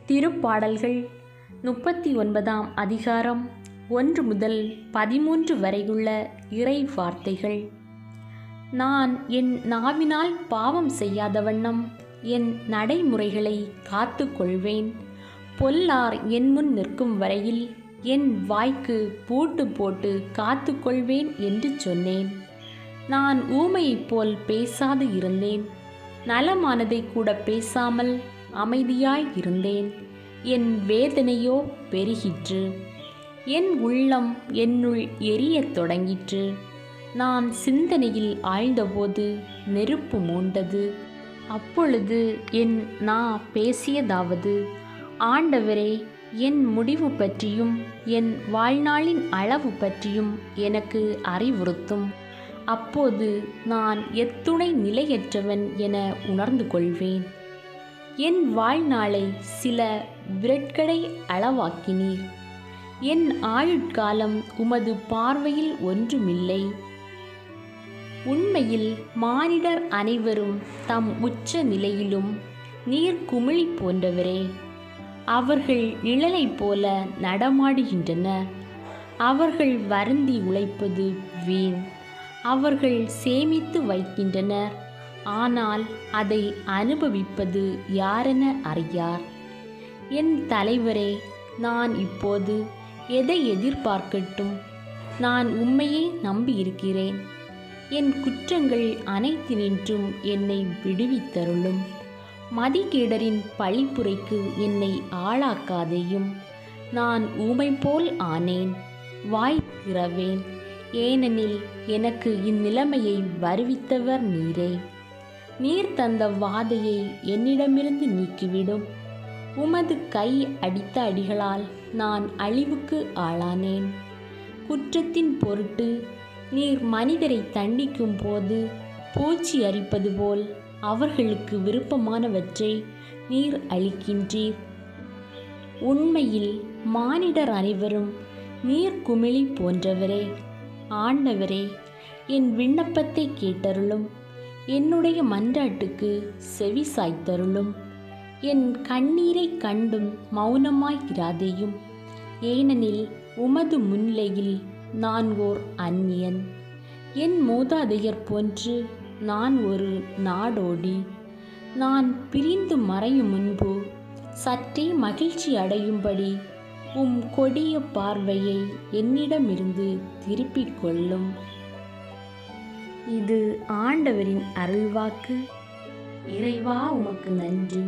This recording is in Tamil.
திருப்பாடல்கள் 39ஆம் அதிகாரம் 1 முதல் 13 வரையுள்ள இறை வார்த்தைகள். நான் என் நாவினால் பாவம் செய்யாத வண்ணம் என் நடைமுறைகளை காத்து கொள்வேன். பொல்லார் என் முன் நிற்கும் வரையில் என் வாய்க்கு பூட்டு போட்டு காத்து கொள்வேன் என்று சொன்னேன். நான் ஊமையைப் போல் பேசாது இருந்தேன். நலமானதை கூட பேசாமல் அமைதியாய் இருந்தேன். என் வேதனையோ பெருகிற்று. என் உள்ளம் என்னுள் எரியத் தொடங்கிற்று. நான் சிந்தனையில் ஆழ்ந்தபோது நெருப்பு மூண்டது. அப்பொழுது என் நா பேசியதாவது: ஆண்டவரே, என் முடிவு பற்றியும் என் வாழ்நாளின் அளவு பற்றியும் எனக்கு அறிவுறுத்தும். அப்போது நான் எத்துணை நிலையற்றவன் என உணர்ந்து கொள்வேன். என் வாழ்நாளை சில விரட்கடை அளவாக்கினீர். என் ஆயுட்காலம் உமது பார்வையில் ஒன்றுமில்லை. உண்மையில் மானிடர் அனைவரும் தம் உச்ச நிலையிலும் நீர் குமிழி போன்றவரே. அவர்கள் நிழலைப் போல நடமாடுகின்றனர். அவர்கள் வருந்தி உழைப்பது வீண். அவர்கள் சேமித்து வைக்கின்றனர், ஆனால் அதை அனுபவிப்பது யாரென அறியார். என் தலைவரே, நான் இப்போது எதை எதிர்பார்க்கட்டும்? நான் உம்மையே நம்பியிருக்கிறேன். என் குற்றங்கள் அனைத்தினின்றும் என்னை விடுவித்தருளும். மதிகேடரின் பழிப்புரைக்கு என்னை ஆளாக்காதேயும். நான் ஊமை போல் ஆனேன், வாய் திறவேன். ஏனெனில் எனக்கு இந்நிலைமையை வருவித்தவர் நீரே. நீர் தந்த வாதையை என்னிடமிருந்து நீக்கிவிடும். உமது கை அடித்த அடிகளால் நான் அழிவுக்கு ஆளானேன். குற்றத்தின் பொருட்டு நீர் மனிதரை தண்டிக்கும் போது பூச்சி அரிப்பது போல் அவர்களுக்கு விருப்பமானவற்றை நீர் அளிக்கின்றீர். உண்மையில் மானிடர் அனைவரும் நீர் குமிழி போன்றவரே. ஆண்டவரே, என் விண்ணப்பத்தை கேட்டருளும். என்னுடைய மன்றாட்டுக்கு செவி சாய்த்தருளும். என் கண்ணீரை கண்டும் மௌனமாயிராதேயும். ஏனெனில் உமது முன்னிலையில் நான் ஓர் அந்நியன். என் மூதாதையர் போன்று நான் ஒரு நாடோடி. நான் பிரிந்து மறையும் முன்பு சற்றே மகிழ்ச்சி அடையும்படி உம் கொடிய பார்வையை என்னிடமிருந்து திருப்பிக் கொள்ளும். இது ஆண்டவரின் அருள்வாக்கு. இறைவா, உமக்கு நன்றி.